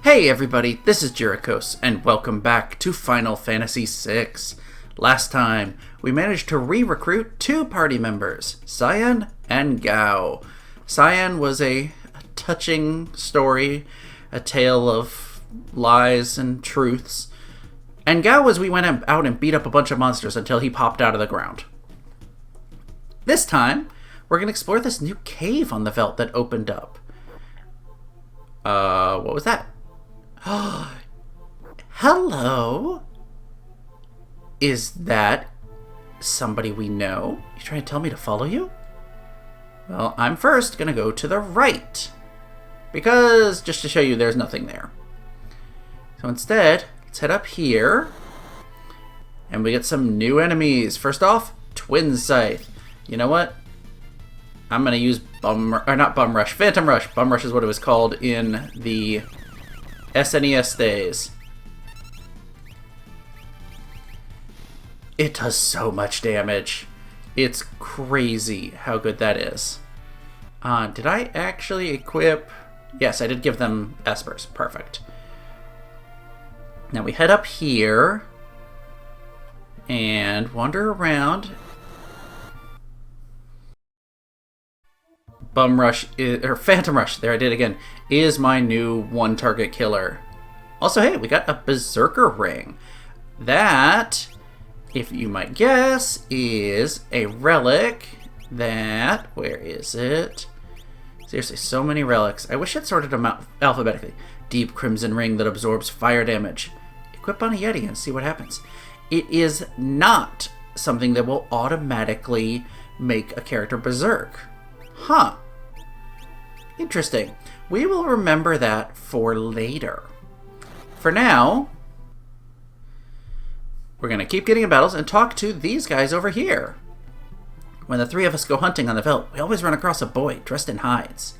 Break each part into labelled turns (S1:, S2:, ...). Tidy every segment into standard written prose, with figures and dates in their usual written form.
S1: Hey everybody, this is Jyricos, and welcome back to Final Fantasy VI. Last time, we managed to re-recruit two party members, Cyan and Gao. Cyan was a touching story, a tale of lies and truths. And Gao was we went out and beat up a bunch of monsters until he popped out of the ground. This time, we're going to explore this new cave on the Veldt that opened up. What was that? Hello? Is that somebody we know? You trying to tell me to follow you? Well, I'm first gonna go to the right. Because, just to show you, there's nothing there. So instead, let's head up here. And we get some new enemies. First off, Twinscythe. You know what? I'm gonna use Phantom Rush. Bum Rush is what it was called in the SNES days. It does so much damage. It's crazy how good that is. Did I actually equip? Yes, I did give them Espers. Perfect. Now we head up here and wander around. Bum Rush, or Phantom Rush, there I did again, is my new one-target killer. Also, hey, we got a Berserker Ring. That, if you might guess, is a relic that... Where is it? Seriously, so many relics. I wish I'd sorted them out alphabetically. Deep Crimson Ring that absorbs fire damage. Equip on a Yeti and see what happens. It is not something that will automatically make a character berserk. Huh. Interesting. We will remember that for later. For now, we're going to keep getting in battles and talk to these guys over here. When the three of us go hunting on the Veldt, we always run across a boy dressed in hides.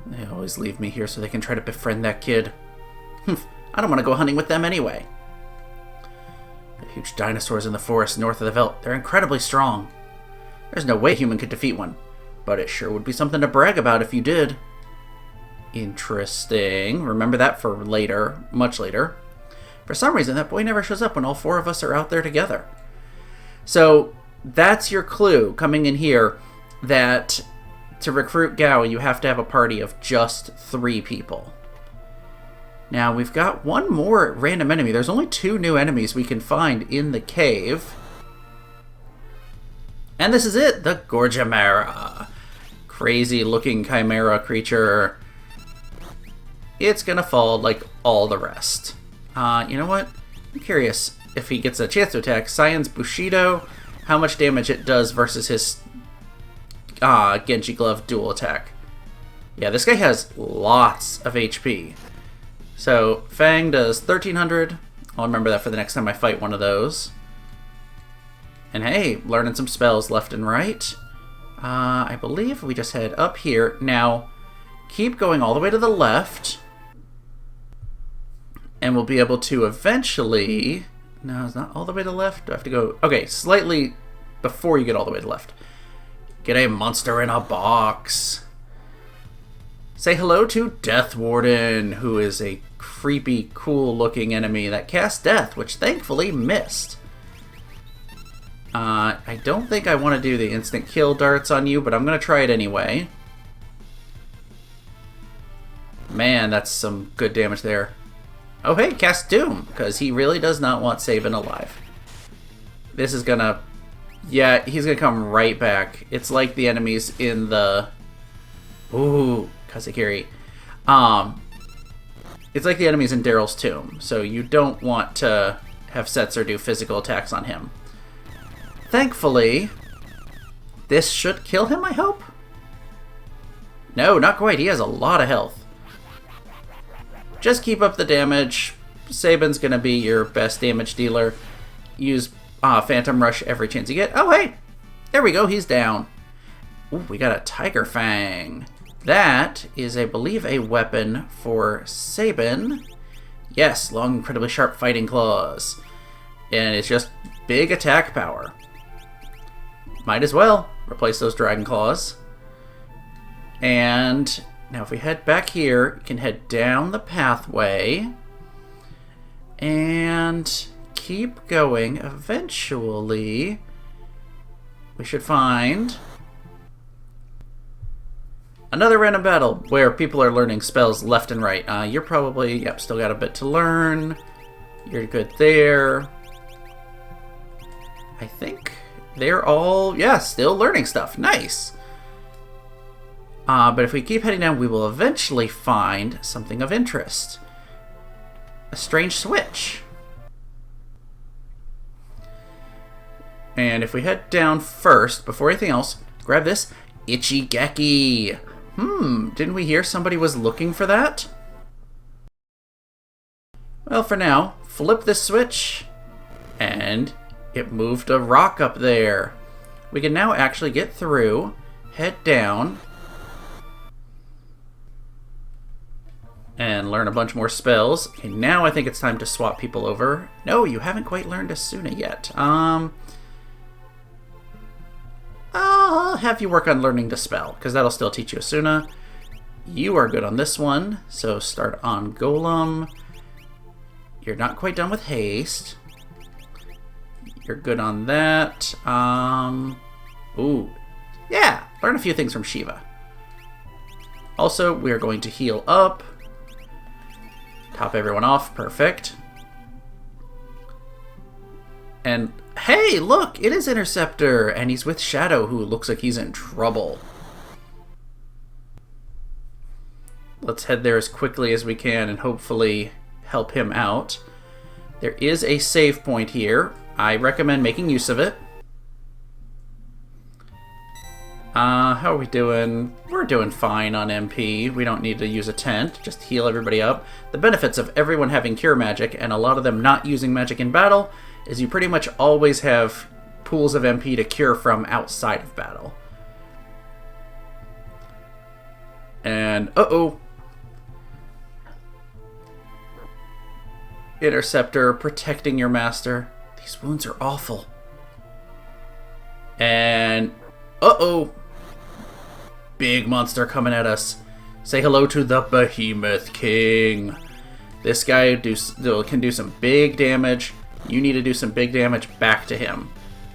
S1: They always leave me here so they can try to befriend that kid. I don't want to go hunting with them anyway. The huge dinosaurs in the forest north of the Veldt. They're incredibly strong. There's no way a human could defeat one, but it sure would be something to brag about if you did. Interesting. Remember that for later, much later. For some reason, that boy never shows up when all four of us are out there together. So that's your clue coming in here, that to recruit Gao, you have to have a party of just 3 people. Now, we've got one more random enemy. There's only 2 new enemies we can find in the cave. And this is it, the Gorgimera. Crazy looking chimera creature. It's gonna fall like all the rest. You know what? I'm curious if he gets a chance to attack Cyan's Bushido, how much damage it does versus his Genji Glove dual attack. Yeah, this guy has lots of HP. So Fang does 1300. I'll remember that for the next time I fight one of those. And hey, learning some spells left and right. I believe we just head up here. Now, keep going all the way to the left. And we'll be able to eventually... No, it's not all the way to the left. Do I have to go... Okay, slightly before you get all the way to the left. Get a monster in a box. Say hello to Death Warden, who is a creepy, cool-looking enemy that casts death, which thankfully missed. I don't think I want to do the instant kill darts on you, but I'm going to try it anyway. Man, that's some good damage there. Oh, hey, cast Doom, because he really does not want Sabin alive. This is going to... Yeah, he's going to come right back. It's like the enemies in the... Ooh, Kazakiri. It's like the enemies in Daryl's Tomb, so you don't want to have Setzer do physical attacks on him. Thankfully, this should kill him, I hope? No, not quite. He has a lot of health. Just keep up the damage. Sabin's going to be your best damage dealer. Use Phantom Rush every chance you get. Oh, hey! There we go. He's down. Ooh, we got a Tiger Fang. That is, I believe, a weapon for Sabin. Yes, long, incredibly sharp fighting claws. And it's just big attack power. Might as well replace those Dragon Claws. And Now if we head back here, you can head down the pathway and keep going. Eventually, we should find another random battle where people are learning spells left and right. You're probably, yep, still got a bit to learn. You're good there. I think they're all, yeah, still learning stuff. Nice. But if we keep heading down, we will eventually find something of interest. A strange switch. And if we head down first, before anything else, grab this itchy Geki. Didn't we hear somebody was looking for that? Well, for now, flip this switch, and it moved a rock up there. We can now actually get through, head down, and learn a bunch more spells. Okay, now I think it's time to swap people over. No, you haven't quite learned Asuna yet. I'll have you work on learning Dispel, because that'll still teach you Asuna. You are good on this one, so start on Golem. You're not quite done with Haste. You're good on that. Ooh. Yeah, learn a few things from Shiva. Also, we are going to heal up. Top everyone off. Perfect. And hey, look! It is Interceptor! And he's with Shadow, who looks like he's in trouble. Let's head there as quickly as we can and hopefully help him out. There is a save point here. I recommend making use of it. How are we doing? We're doing fine on MP. We don't need to use a tent. Just heal everybody up. The benefits of everyone having Cure Magic and a lot of them not using magic in battle is you pretty much always have pools of MP to cure from outside of battle. And, uh-oh. Interceptor protecting your master. These wounds are awful. And, uh-oh. Big monster coming at us. Say hello to the Behemoth King. This guy can do some big damage. You need to do some big damage back to him.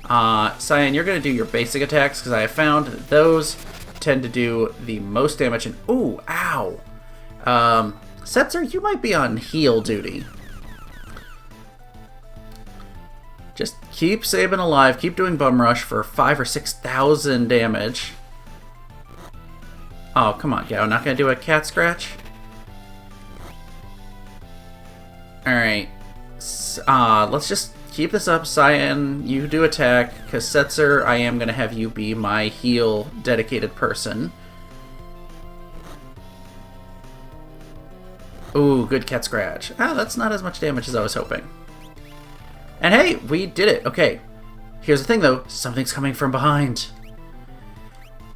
S1: Cyan, you're going to do your basic attacks, because I have found that those tend to do the most damage. And ooh, ow. Setzer, you might be on heal duty. Just keep Sabin alive. Keep doing Bum Rush for 5,000 or 6,000 damage. Oh, come on, Gao. Not going to do a cat scratch? Alright. Let's just keep this up. Cyan, you do attack. Because Setzer, I am going to have you be my heal dedicated person. Ooh, good cat scratch. That's not as much damage as I was hoping. And hey, we did it. Okay. Here's the thing, though. Something's coming from behind.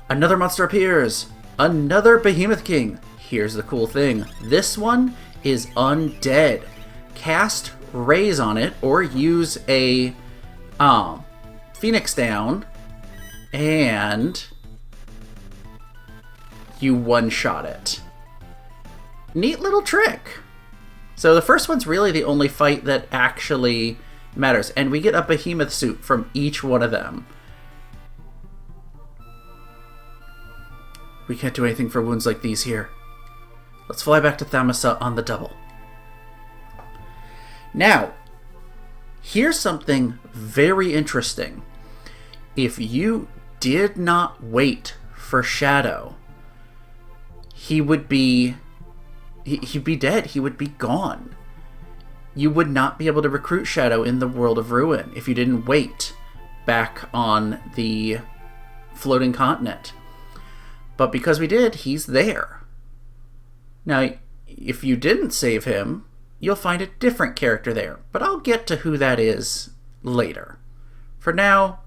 S1: Another monster appears. Another Behemoth King. Here's the cool thing. This one is undead. Cast Raise on it, or use a Phoenix Down, and you one-shot it. Neat little trick. So the first one's really the only fight that actually matters, and we get a Behemoth Suit from each one of them. We can't do anything for wounds like these here. Let's fly back to Thamasa on the double. Now, here's something very interesting. If you did not wait for Shadow, he would be... he'd be dead. He would be gone. You would not be able to recruit Shadow in the World of Ruin if you didn't wait back on the floating continent. But because we did, he's there. Now, if you didn't save him, you'll find a different character there. But I'll get to who that is later. For now,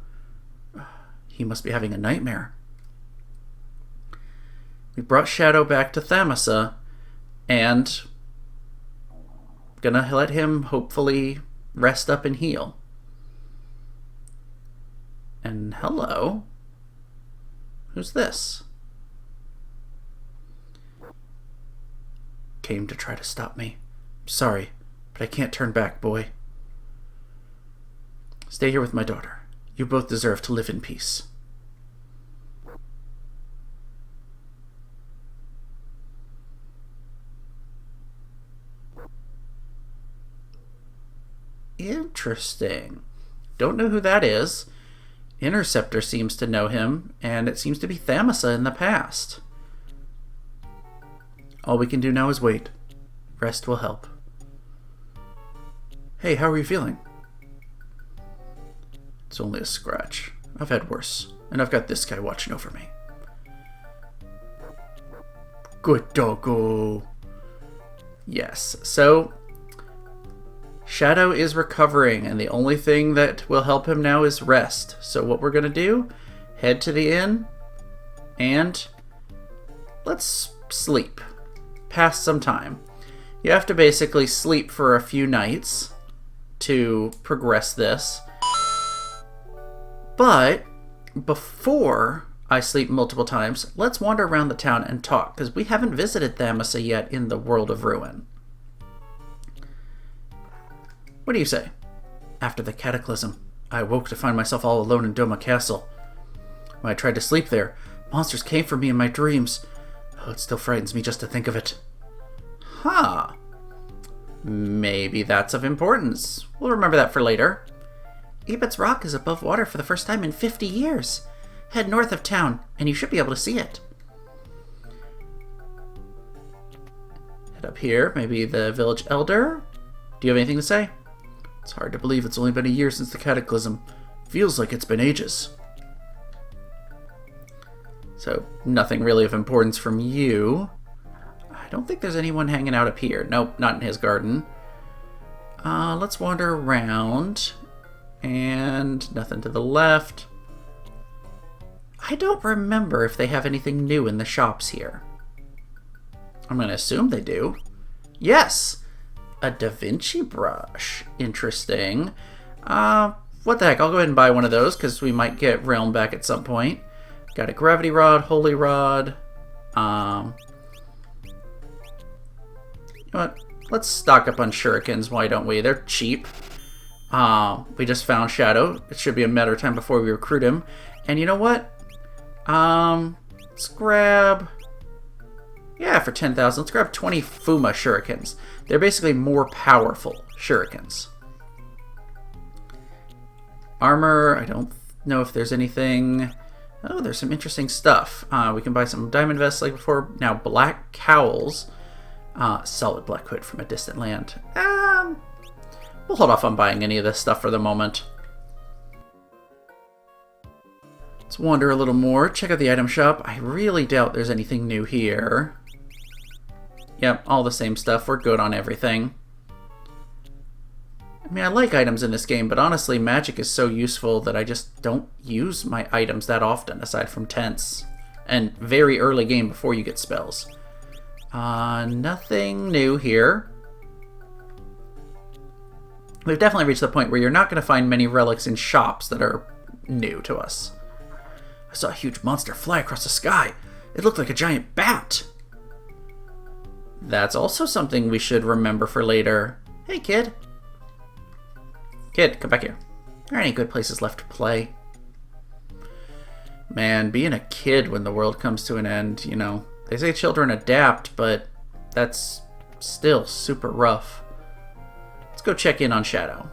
S1: he must be having a nightmare. We brought Shadow back to Thamasa, and gonna let him hopefully rest up and heal. And hello. Who's this? came to try to stop me. Sorry, but I can't turn back, boy. Stay here with my daughter. You both deserve to live in peace. Interesting. Don't know who that is. Interceptor seems to know him, and it seems to be Thamasa in the past. All we can do now is wait. Rest will help. Hey, how are you feeling? It's only a scratch. I've had worse, and I've got this guy watching over me. Good doggo. Yes, so Shadow is recovering, and the only thing that will help him now is rest. So what we're going to do, head to the inn, and let's sleep. Pass some time. You have to basically sleep for a few nights to progress this. But before I sleep multiple times, let's wander around the town and talk, because we haven't visited Thamasa yet in the World of Ruin. What do you say? After the cataclysm, I awoke to find myself all alone in Doma Castle. When I tried to sleep there, monsters came for me in my dreams. Oh, it still frightens me just to think of it. Huh. Maybe that's of importance. We'll remember that for later. Ebit's rock is above water for the first time in 50 years. Head north of town, and you should be able to see it. Head up here, maybe the village elder. Do you have anything to say? It's hard to believe it's only been a year since the cataclysm. Feels like it's been ages. So, nothing really of importance from you. I don't think there's anyone hanging out up here. Nope, not in his garden. Let's wander around. And nothing to the left. I don't remember if they have anything new in the shops here. I'm going to assume they do. Yes! A Da Vinci brush. Interesting. What the heck? I'll go ahead and buy one of those because we might get Realm back at some point. Got a Gravity Rod, Holy Rod. You know what? Let's stock up on shurikens, why don't we? They're cheap. We just found Shadow. It should be a matter of time before we recruit him. And you know what? Let's grab... Yeah, for 10,000, let's grab 20 Fuma shurikens. They're basically more powerful shurikens. Armor, I don't know if there's anything... Oh, there's some interesting stuff. We can buy some diamond vests like before. Now, black cowls. Solid black hood from a distant land. We'll hold off on buying any of this stuff for the moment. Let's wander a little more. Check out the item shop. I really doubt there's anything new here. Yep, all the same stuff. We're good on everything. I mean, I like items in this game, but honestly, magic is so useful that I just don't use my items that often, aside from tents. And very early game before you get spells. Nothing new here. We've definitely reached the point where you're not going to find many relics in shops that are new to us. I saw a huge monster fly across the sky. It looked like a giant bat. That's also something we should remember for later. Hey, kid. Kid, come back here. Are there any good places left to play? Man, being a kid when the world comes to an end, you know. They say children adapt, but that's still super rough. Let's go check in on Shadow.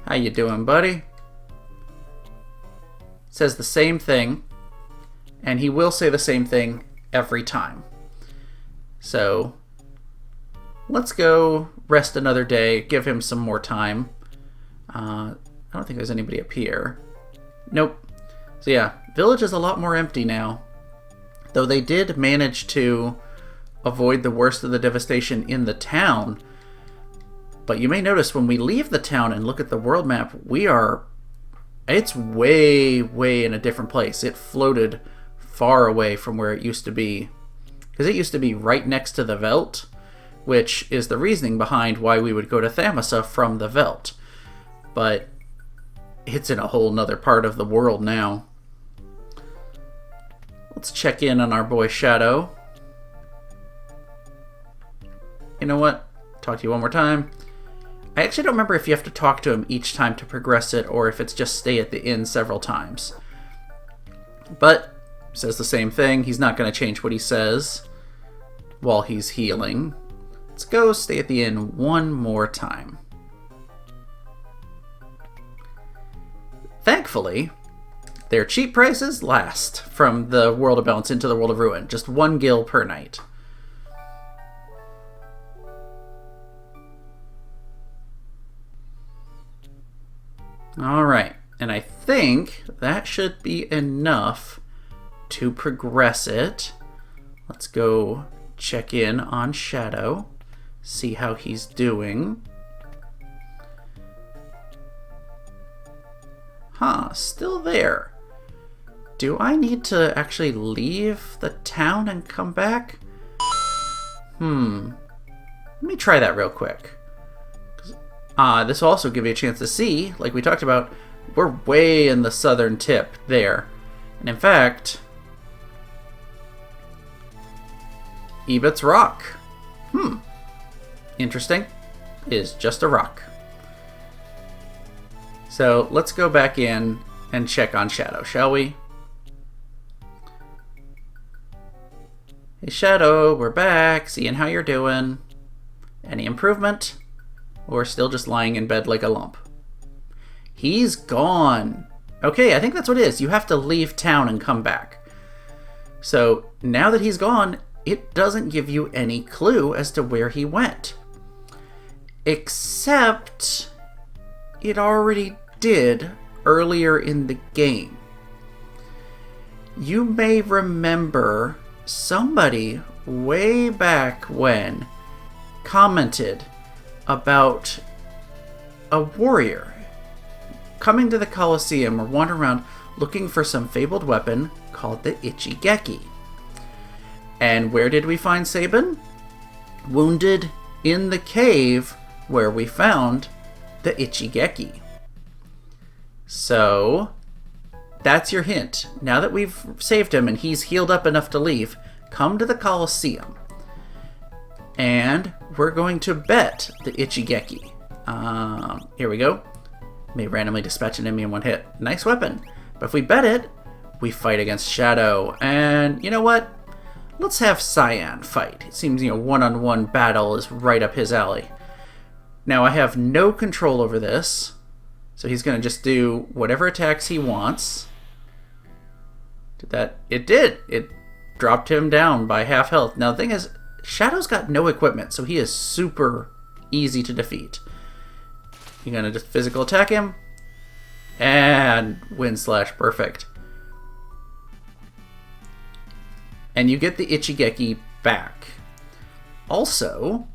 S1: How you doing, buddy? Says the same thing, and he will say the same thing every time. So, let's go rest another day, give him some more time. I don't think there's anybody up here. Nope. So yeah, village is a lot more empty now. Though they did manage to avoid the worst of the devastation in the town. But you may notice when we leave the town and look at the world map, it's way, way in a different place. It floated far away from where it used to be. Because it used to be right next to the Veldt, which is the reasoning behind why we would go to Thamasa from the Veldt. But it's in a whole nother part of the world now. Let's check in on our boy Shadow. you know what? Talk to you one more time. I actually don't remember if you have to talk to him each time to progress it, or if it's just stay at the inn several times. But, says the same thing. He's not going to change what he says while he's healing. Let's go stay at the inn one more time. Thankfully, their cheap prices last from the World of Balance into the World of Ruin. Just 1 gil per night. Alright, and I think that should be enough to progress it. Let's go check in on Shadow, see how he's doing. Huh, still there. Do I need to actually leave the town and come back? Let me try that real quick. This will also give you a chance to see, like we talked about, we're way in the southern tip there. And in fact, Ebit's rock. Interesting. Is just a rock. So let's go back in and check on Shadow, shall we? Hey Shadow, we're back, seeing how you're doing. Any improvement? Or still just lying in bed like a lump? He's gone. Okay, I think that's what it is. You have to leave town and come back. So now that he's gone, it doesn't give you any clue as to where he went. Except it already did earlier in the game. You may remember somebody way back when commented about a warrior coming to the Colosseum or wandering around looking for some fabled weapon called the Ichigeki. And where did we find Sabin? Wounded in the cave where we found the Ichigeki. So that's your hint. Now that we've saved him and he's healed up enough to leave, come to the Colosseum. And we're going to bet the Ichigeki. Here we go. May randomly dispatch an enemy in one hit. Nice weapon. But if we bet it, we fight against Shadow. And you know what? Let's have Cyan fight. It seems, one-on-one battle is right up his alley. Now, I have no control over this. So he's going to just do whatever attacks he wants. Did that? It did. It dropped him down by half health. Now, the thing is, Shadow's got no equipment, so he is super easy to defeat. You're going to just physical attack him. And win slash perfect. And you get the Ichigeki back. Also,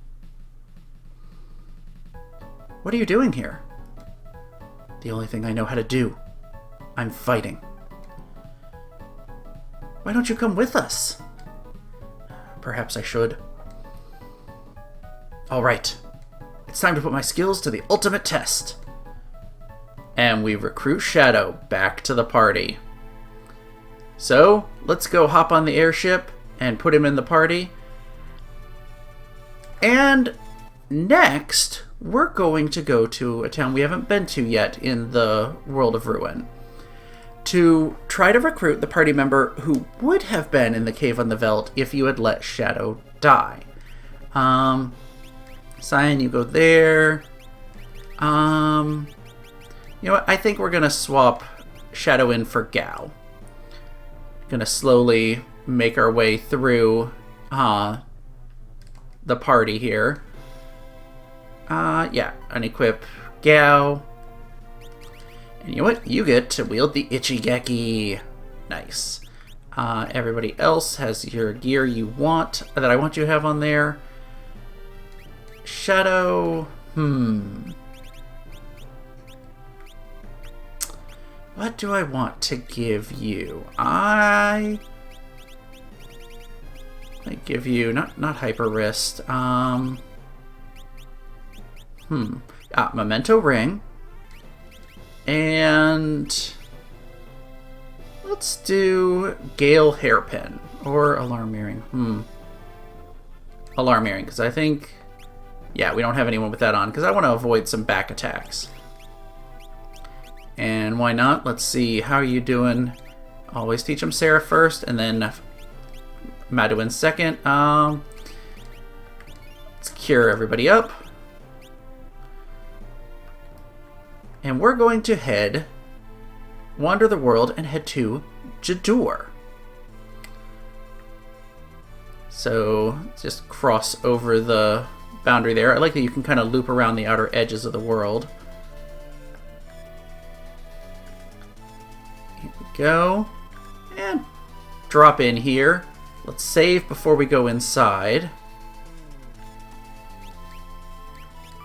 S1: what are you doing here? The only thing I know how to do. I'm fighting. Why don't you come with us? Perhaps I should. Alright. It's time to put my skills to the ultimate test. And we recruit Shadow back to the party. So, let's go hop on the airship and put him in the party. And next, we're going to go to a town we haven't been to yet in the World of Ruin to try to recruit the party member who would have been in the Cave on the Veldt if you had let Shadow die. Cyan, you go there. You know what? I think we're going to swap Shadow in for Gao. Gonna slowly make our way through the party here. Yeah, unequip Gao. And you know what? You get to wield the Ichigeki. Nice. Everybody else has your gear you want, that I want you to have on there. Shadow, what do I want to give you? I give you not hyper wrist. Memento ring. And let's do Gale hairpin or alarm earring. Alarm earring, because I think Yeah, we don't have anyone with that on, because I want to avoid some back attacks. And why not? Let's see, how are you doing? Always teach them Sarah first, and then Maduin second. Let's cure everybody up. And we're going to wander the world and head to Jador. So just cross over the boundary there. I like that you can kind of loop around the outer edges of the world. Here we go. And drop in here. Let's save before we go inside.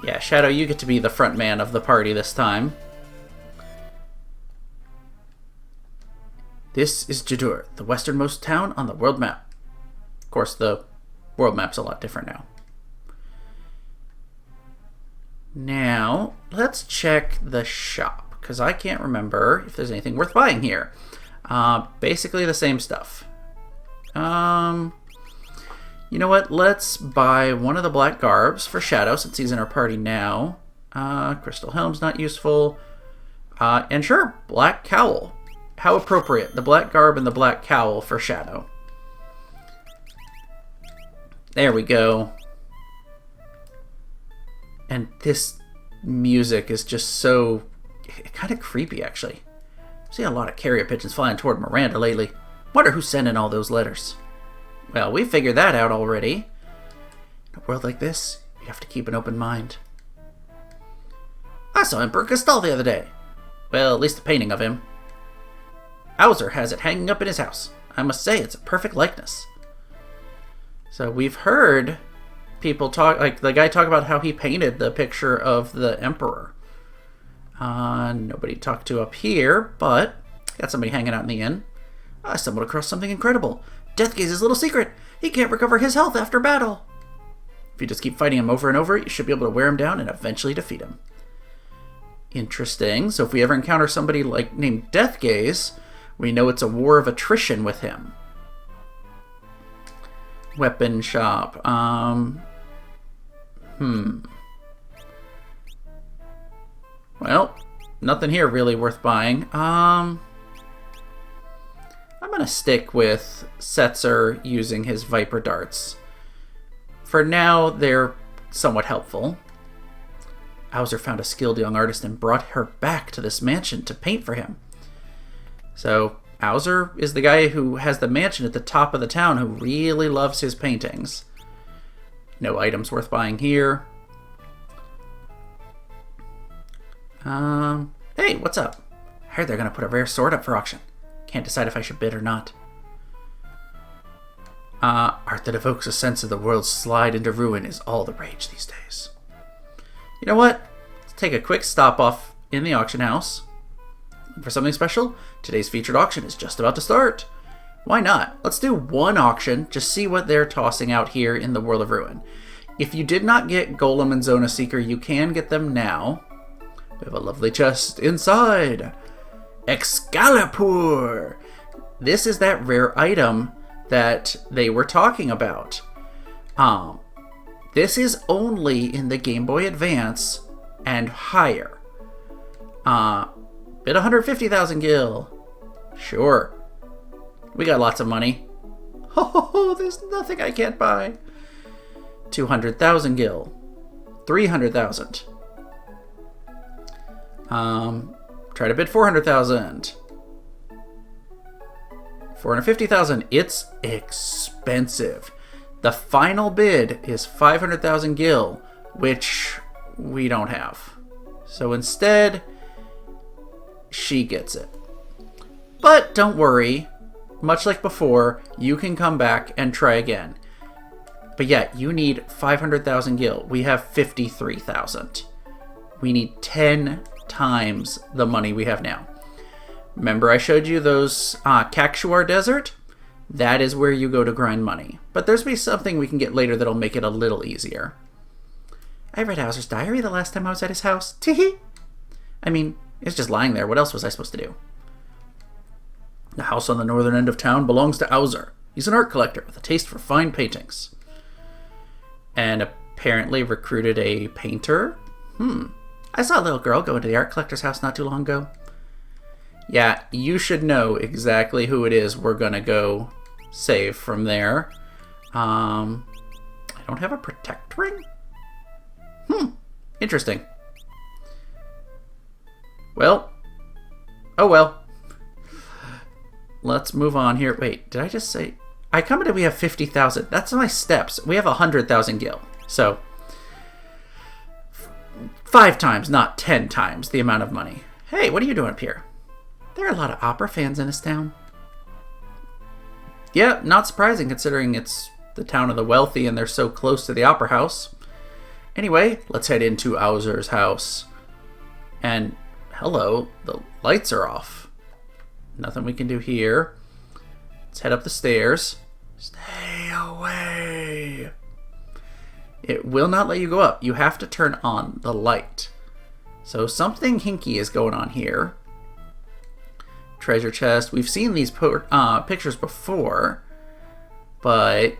S1: Yeah, Shadow, you get to be the front man of the party this time. This is Jador, the westernmost town on the world map. Of course, the world map's a lot different now. Now, let's check the shop, because I can't remember if there's anything worth buying here. Basically the same stuff. You know what? Let's buy one of the black garbs for Shadow, since he's in our party now. Crystal helm's not useful. And sure, black cowl. How appropriate. The black garb and the black cowl for Shadow. There we go. And this music is just so kind of creepy, actually. I've seen a lot of carrier pigeons flying toward Miranda lately. Wonder who's sending all those letters. Well, we figured that out already. In a world like this, you have to keep an open mind. I saw Emperor Castell the other day. Well, at least a painting of him. Hauser has it hanging up in his house. I must say, it's a perfect likeness. So we've heard people talk, like the guy talk about how he painted the picture of the Emperor. Nobody talked to up here, but got somebody hanging out in the inn. I stumbled across something incredible. Deathgaze's little secret. He can't recover his health after battle. If you just keep fighting him over and over, you should be able to wear him down and eventually defeat him. Interesting. So if we ever encounter somebody like named Deathgaze, we know it's a war of attrition with him. Weapon shop. Well, nothing here really worth buying. I'm gonna stick with Setzer using his Viper darts. For now, they're somewhat helpful. Hauser found a skilled young artist and brought her back to this mansion to paint for him. So, Hauser is the guy who has the mansion at the top of the town who really loves his paintings. No items worth buying here. Hey, what's up? I heard they're gonna put a rare sword up for auction. Can't decide if I should bid or not. Art that evokes a sense of the world's slide into ruin is all the rage these days. You know what? Let's take a quick stop off in the auction house. And for something special, today's featured auction is just about to start. Why not? Let's do one auction, just see what they're tossing out here in the World of Ruin. If you did not get Golem and Zona Seeker, you can get them now. We have a lovely chest inside. Excalibur! This is that rare item that they were talking about. This is only in the Game Boy Advance and higher. Bid 150,000 gil. Sure. We got lots of money. Oh, there's nothing I can't buy. 200,000 gil. 300,000. Try to bid 400,000. 450,000. It's expensive. The final bid is 500,000 gil, which we don't have. So instead, she gets it. But don't worry. Much like before, you can come back and try again. But yeah, you need 500,000 gil. We have 53,000. We need 10 times the money we have now. Remember I showed you those Cakshuar Desert? That is where you go to grind money. But there's be something we can get later that'll make it a little easier. I read Hauser's diary the last time I was at his house. Teehee! I mean, it's just lying there. What else was I supposed to do? The house on the northern end of town belongs to Hauser. He's an art collector with a taste for fine paintings. And apparently recruited a painter. I saw a little girl go into the art collector's house not too long ago. Yeah, you should know exactly who it is we're gonna go save from there. I don't have a protect ring? Interesting. Well. Oh well. Let's move on here. Wait, did I just say... I commented we have 50,000. That's my steps. We have 100,000 gil. So, 5 times, not 10 times the amount of money. Hey, what are you doing up here? There are a lot of opera fans in this town. Yeah, not surprising considering it's the town of the wealthy and they're so close to the opera house. Anyway, let's head into Owzer's house. And, hello, the lights are off. Nothing we can do here. Let's head up the stairs. Stay away. It will not let you go up. You have to turn on the light. So something hinky is going on here. Treasure chest. We've seen these pictures before, but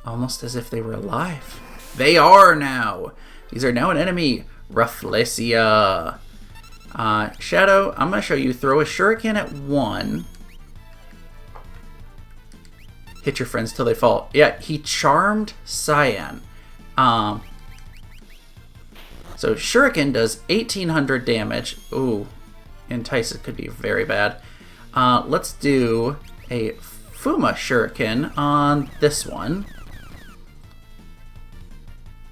S1: almost as if they were alive. They are now. These are now an enemy. Rafflesia. Shadow, I'm going to show you. Throw a shuriken at 1. Hit your friends till they fall. Yeah, he charmed Cyan. So shuriken does 1,800 damage. Ooh, entice it could be very bad. Let's do a Fuma shuriken on this one.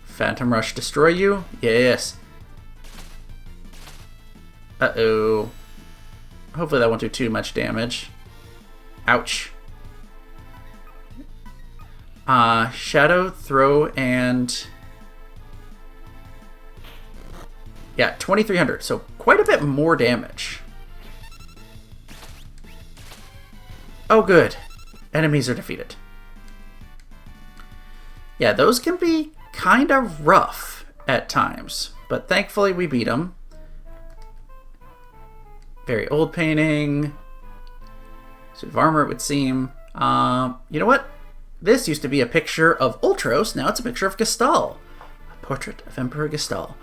S1: Phantom Rush destroy you? Yes. Uh-oh. Hopefully that won't do too much damage. Ouch. Shadow, throw, and... yeah, 2,300. So quite a bit more damage. Oh, good. Enemies are defeated. Yeah, those can be kind of rough at times, but thankfully we beat them. Very old painting. Suit of armor, it would seem. You know what? This used to be a picture of Ultros, now it's a picture of Gestal. A portrait of Emperor Gestal.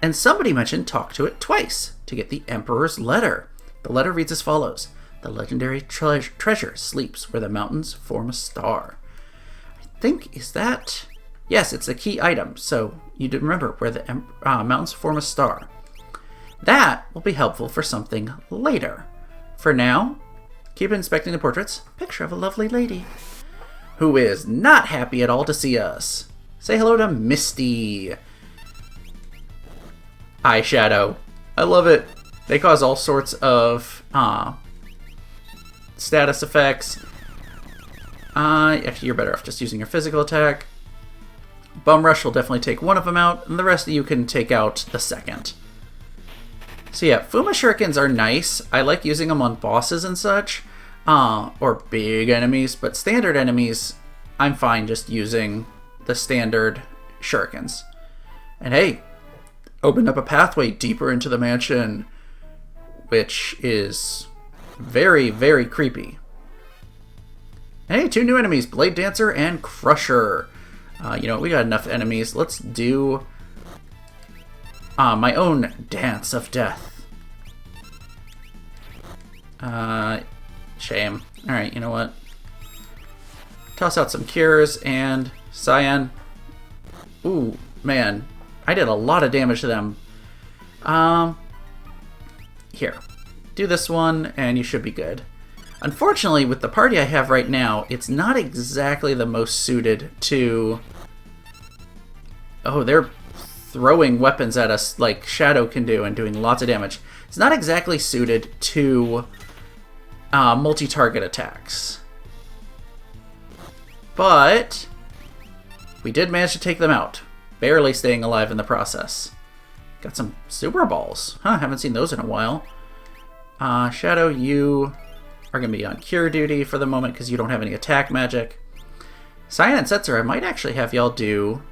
S1: And somebody mentioned talk to it twice to get the Emperor's letter. The letter reads as follows. The legendary treasure sleeps where the mountains form a star. I think, is that... yes, it's a key item, so you did remember where the mountains form a star. That will be helpful for something later. For now, keep inspecting the portraits. Picture of a lovely lady who is not happy at all to see us. Say hello to Misty. Eyeshadow. I love it. They cause all sorts of status effects. Actually, you're better off just using your physical attack. Bum Rush will definitely take one of them out, and the rest of you can take out the second. So yeah, Fuma Shurikens are nice. I like using them on bosses and such, or big enemies, but standard enemies, I'm fine just using the standard Shurikens. And hey, opened up a pathway deeper into the mansion, which is very, very creepy. And hey, 2 new enemies, Blade Dancer and Crusher. You know, we got enough enemies. Let's do my own Dance of Death. Shame. Alright, you know what? Toss out some cures and Cyan. Ooh, man. I did a lot of damage to them. Here. Do this one and you should be good. Unfortunately, with the party I have right now, it's not exactly the most suited to... oh, they're throwing weapons at us like Shadow can do and doing lots of damage. It's not exactly suited to multi-target attacks. But we did manage to take them out, barely staying alive in the process. Got some Super Balls. Huh, haven't seen those in a while. Shadow, you are going to be on cure duty for the moment because you don't have any attack magic. Cyan and Setzer, I might actually have y'all do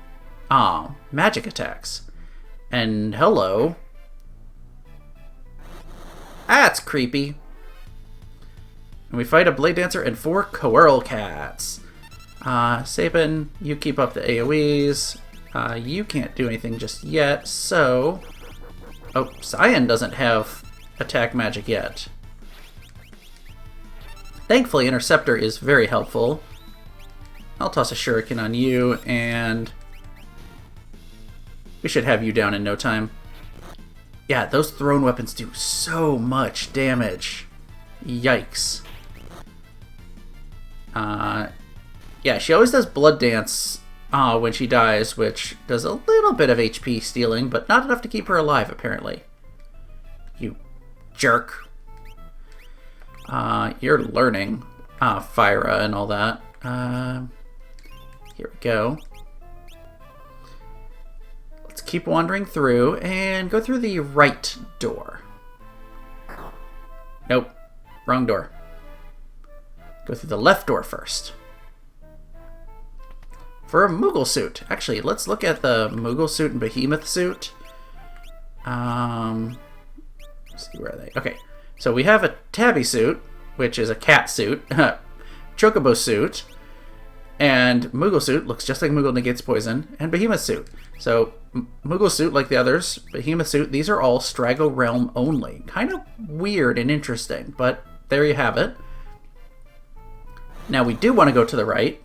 S1: magic attacks. And hello. That's creepy. And we fight a Blade Dancer and 4 Coeurl Cats. Sabin, you keep up the AoEs. You can't do anything just yet, so... Oh, Cyan doesn't have attack magic yet. Thankfully, Interceptor is very helpful. I'll toss a shuriken on you, and we should have you down in no time. Yeah, those thrown weapons do so much damage. Yikes. Yeah, she always does Blood Dance when she dies, which does a little bit of HP stealing, but not enough to keep her alive, apparently. You jerk. You're learning Fyra and all that. Here we go. Let's keep wandering through and go through the right door. Nope. Wrong door. Go through the left door first. For a Mughal Suit. Actually, let's look at the Mughal Suit and Behemoth Suit. Let's see, where are they? Okay, so we have a Tabby Suit, which is a cat suit. Chocobo Suit. And Mughal Suit looks just like Mughal negates poison. And Behemoth Suit. So, Mughal Suit, like the others, Behemoth Suit, these are all Strago Realm only. Kind of weird and interesting, but there you have it. Now, we do want to go to the right.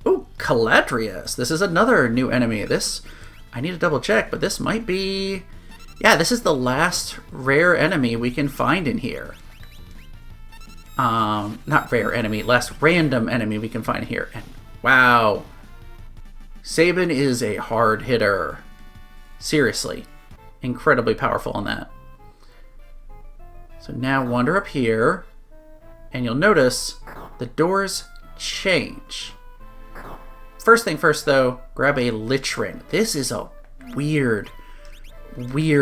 S1: Ooh, Caladrius. This is another new enemy. This, I need to double check, but this might be... Yeah, this is the last rare enemy we can find in here. Not rare enemy, last random enemy we can find here. And wow. Sabin is a hard hitter. Seriously. Incredibly powerful on that. So now wander up here, and you'll notice the doors change. First thing first, though, grab a Lich Ring. This is a weird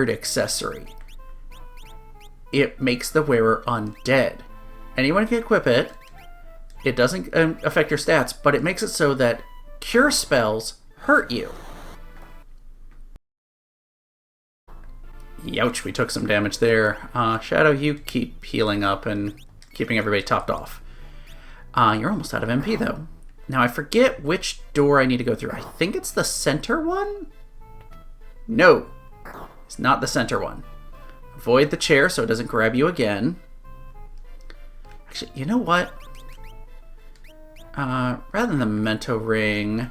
S1: accessory. It makes the wearer undead. Anyone can equip it. It doesn't affect your stats, but it makes it so that cure spells hurt you. Youch, we took some damage there. Shadow, you keep healing up and keeping everybody topped off. You're almost out of MP, though. Now, I forget which door I need to go through. I think it's the center one? No, it's not the center one. Avoid the chair so it doesn't grab you again. Actually, you know what? Rather than the Memento Ring,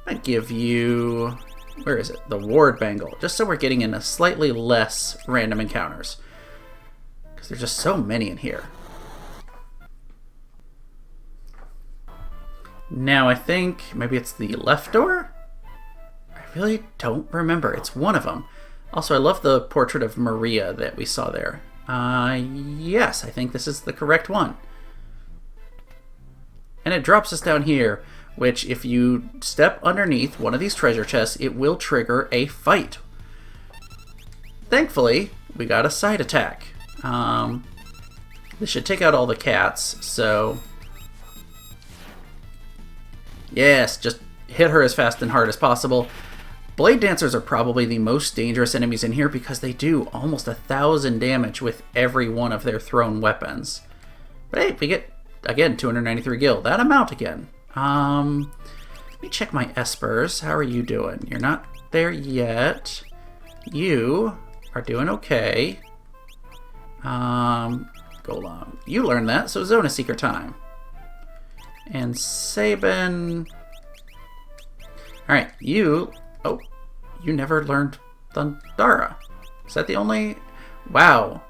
S1: I give you... Where is it? The Ward Bangle. Just so we're getting in a slightly less random encounters. Because there's just so many in here. Now, I think maybe it's the left door? I really don't remember. It's one of them. Also, I love the portrait of Maria that we saw there. Yes, I think this is the correct one. And it drops us down here, which if you step underneath one of these treasure chests, it will trigger a fight. Thankfully, we got a side attack. This should take out all the cats, so... Yes, just hit her as fast and hard as possible. Blade Dancers are probably the most dangerous enemies in here because they do almost 1,000 damage with every one of their thrown weapons. But hey, we get, again, 293 gil. That amount again. Let me check my espers. How are you doing? You're not there yet. You are doing okay. Golem. You learned that, so Zona Seeker time. And Sabin... Alright, you... Oh, you never learned Thundara. Is that the only... Wow.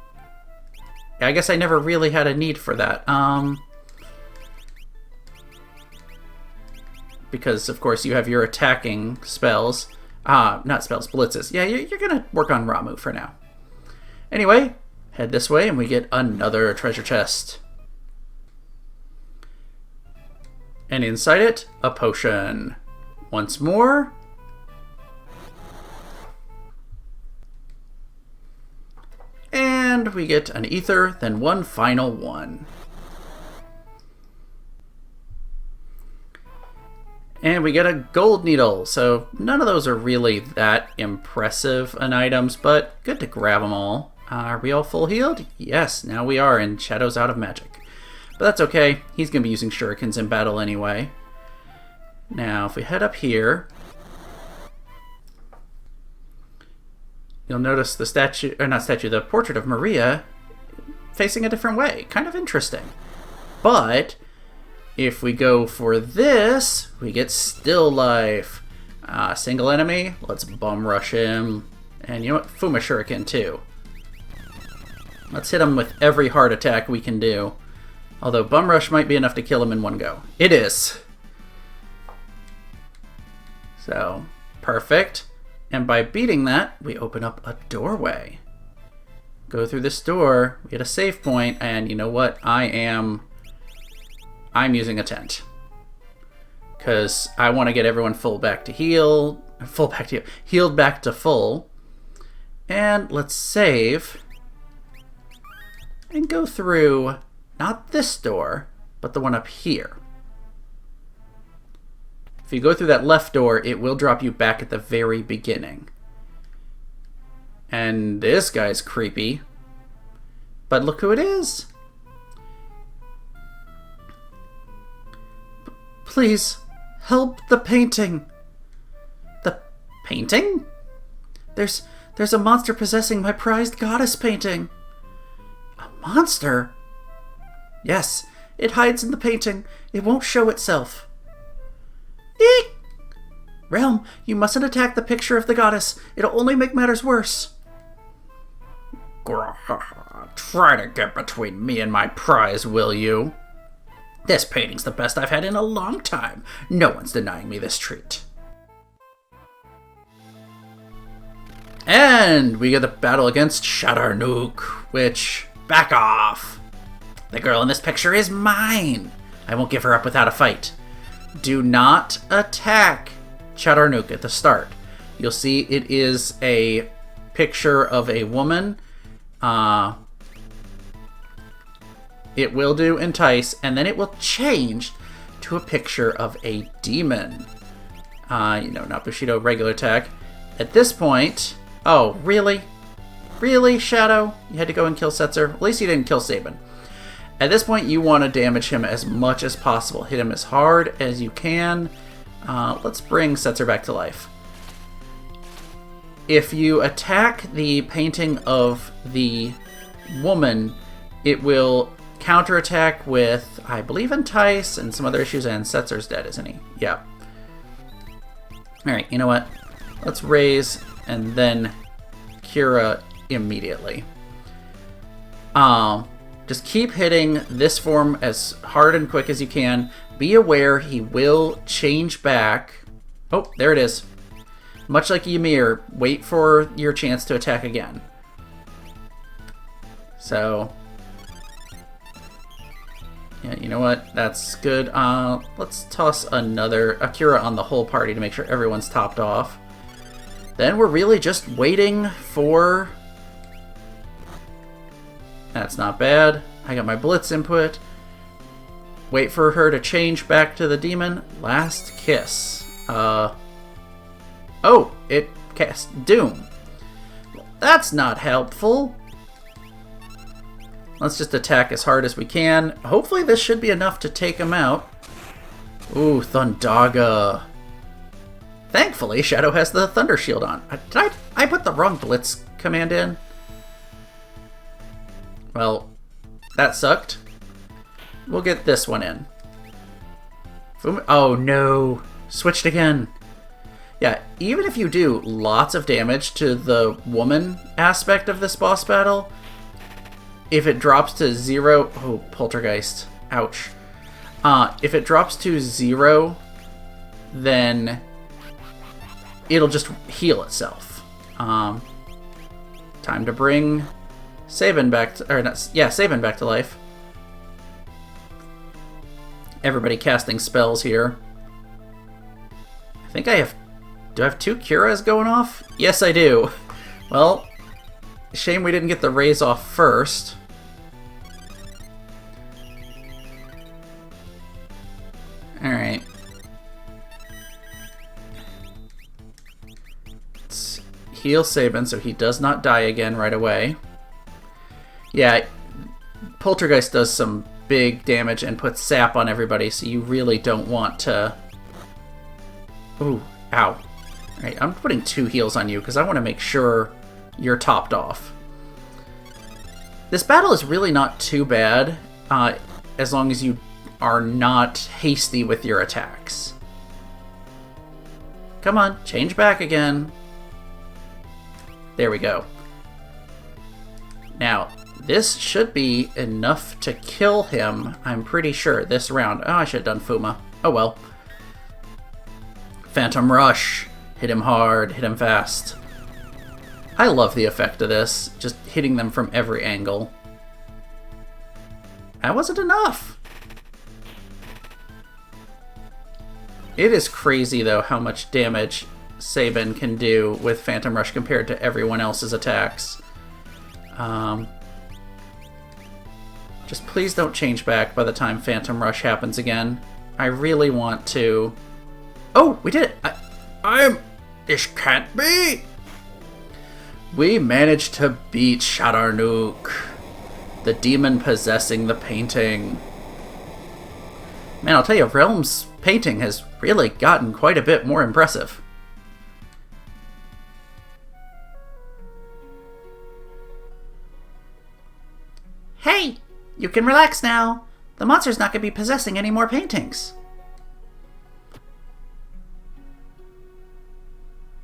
S1: I guess I never really had a need for that. Because, of course, you have your attacking spells. Not spells, blitzes. Yeah, you're gonna work on Ramu for now. Anyway, head this way and we get another treasure chest. And inside it, a potion. Once more. And we get an ether, then one final one. And we get a gold needle. So none of those are really that impressive an items, but good to grab them all. Are we all full healed? Yes, now we are, and Shadow's out of magic. But that's okay. He's going to be using shurikens in battle anyway. Now, if we head up here, you'll notice the statue, or not statue, the portrait of Maria facing a different way. Kind of interesting. But if we go for this, we get still life. Single enemy, let's bum rush him. And you know what? Fuma Shuriken too. Let's hit him with every heart attack we can do. Although bum rush might be enough to kill him in one go. It is. So, perfect. And by beating that, we open up a doorway. Go through this door, we get a save point, and you know what? I'm using a tent. Because I want to get everyone healed back to full. And let's save. And go through, not this door, but the one up here. If you go through that left door, it will drop you back at the very beginning. And this guy's creepy. But look who it is. Please, help the painting. The painting? There's a monster possessing my prized goddess painting. A monster? Yes, it hides in the painting. It won't show itself. Eek! Realm, you mustn't attack the picture of the goddess. It'll only make matters worse. Try to get between me and my prize, will you? This painting's the best I've had in a long time. No one's denying me this treat. And we get the battle against Chadarnook, which, back off. The girl in this picture is mine. I won't give her up without a fight. Do not attack Chadarnook at the start. You'll see it is a picture of a woman. It will do Entice, and then it will change to a picture of a demon. Not Bushido, regular attack. At this point... Oh, really? Really, Shadow? You had to go and kill Setzer? At least you didn't kill Sabin. At this point, you want to damage him as much as possible. Hit him as hard as you can. Let's bring Setzer back to life. If you attack the painting of the woman, it will counterattack with, I believe, Entice and some other issues, and Setzer's dead, isn't he? Yeah. Alright, you know what? Let's raise and then Cura immediately. Just keep hitting this form as hard and quick as you can. Be aware he will change back. Oh, there it is. Much like Ymir, wait for your chance to attack again. So, yeah, you know what? That's good. Let's toss another Akira on the whole party to make sure everyone's topped off. Then we're really just waiting for... That's not bad. I got my Blitz input. Wait for her to change back to the demon. Last kiss. Oh, it cast Doom. That's not helpful. Let's just attack as hard as we can. Hopefully this should be enough to take him out. Ooh, Thundaga. Thankfully, Shadow has the Thunder Shield on. Did I put the wrong Blitz command in? Well, that sucked. We'll get this one in. Oh no, switched again. Yeah, even if you do lots of damage to the woman aspect of this boss battle, if it drops to 0... Oh, Poltergeist. Ouch. If it drops to 0, then it'll just heal itself. Time to bring Sabin back to... Or not, yeah, Sabin back to life. Everybody casting spells here. I think I have... Do I have 2 Curas going off? Yes, I do. Well, shame we didn't get the raise off first. Alright. Let's heal Sabin so he does not die again right away. Yeah, Poltergeist does some big damage and puts sap on everybody, so you really don't want to... Ooh, ow. Alright, I'm putting 2 heals on you because I want to make sure you're topped off. This battle is really not too bad, as long as you are not hasty with your attacks. Come on, change back again. There we go. Now, this should be enough to kill him, I'm pretty sure, this round. Oh, I should have done Fuma. Oh well. Phantom Rush. Hit him hard, hit him fast. I love the effect of this, just hitting them from every angle. That wasn't enough. It is crazy, though, how much damage Sabin can do with Phantom Rush compared to everyone else's attacks. Just please don't change back by the time Phantom Rush happens again. I really want to... Oh, we did it! This can't be! We managed to beat Chadarnook, the demon possessing the painting. Man, I'll tell you, Realm's painting has really gotten quite a bit more impressive. Hey, you can relax now. The monster's not going to be possessing any more paintings.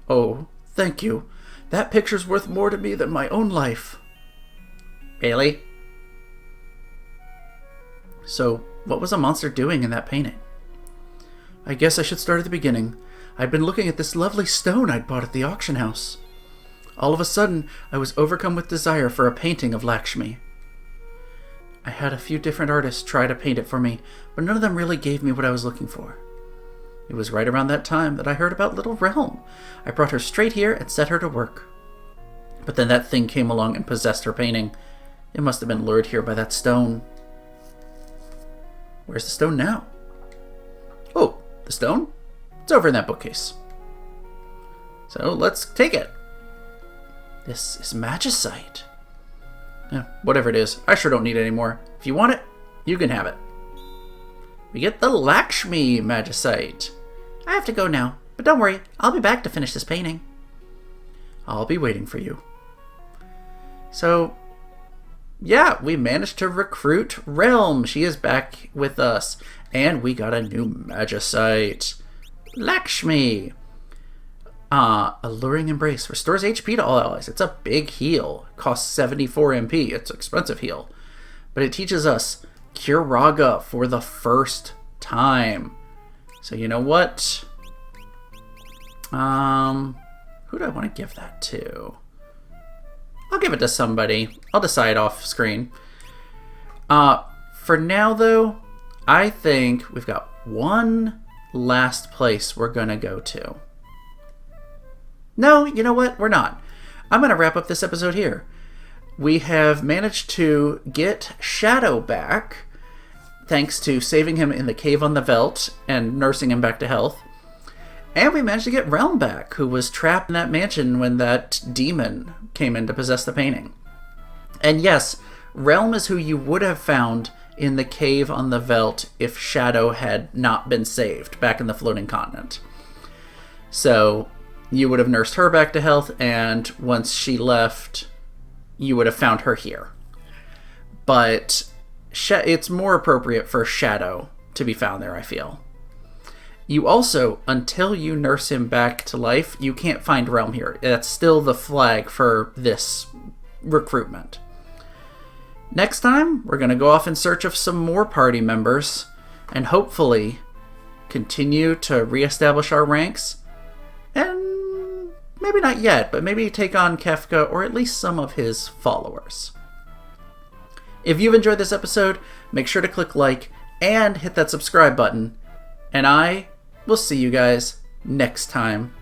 S1: Oh, thank you. That picture's worth more to me than my own life. Really? So, what was a monster doing in that painting? I guess I should start at the beginning. I'd been looking at this lovely stone I'd bought at the auction house. All of a sudden, I was overcome with desire for a painting of Lakshmi. I had a few different artists try to paint it for me, but none of them really gave me what I was looking for. It was right around that time that I heard about Little Realm. I brought her straight here and set her to work. But then that thing came along and possessed her painting. It must have been lured here by that stone. Where's the stone now? Oh, the stone? It's over in that bookcase. So let's take it. This is magicite. Whatever it is, I sure don't need it anymore. If you want it, you can have it. We get the Lakshmi magicite. I have to go now, but don't worry, I'll be back to finish this painting. I'll be waiting for you. So, yeah, we managed to recruit Realm. She is back with us. And we got a new magicite. Lakshmi. Alluring Embrace. Restores HP to all allies. It's a big heal. Costs 74 MP. It's an expensive heal. But it teaches us Cure Raga for the first time. So you know what? Who do I want to give that to? I'll give it to somebody. I'll decide off screen. For now, though, I think we've got one last place we're going to go to. No, you know what? We're not. I'm going to wrap up this episode here. We have managed to get Shadow back, thanks to saving him in the cave on the Veldt and nursing him back to health. And we managed to get Realm back, who was trapped in that mansion when that demon came in to possess the painting. And yes, Realm is who you would have found in the cave on the Veldt if Shadow had not been saved back in the floating continent. So you would have nursed her back to health, and once she left, you would have found her here. But it's more appropriate for Shadow to be found there, I feel. You also, until you nurse him back to life, you can't find Realm here. That's still the flag for this recruitment. Next time, we're going to go off in search of some more party members, and hopefully continue to reestablish our ranks, and maybe not yet, but maybe take on Kefka or at least some of his followers. If you've enjoyed this episode, make sure to click like and hit that subscribe button, and I will see you guys next time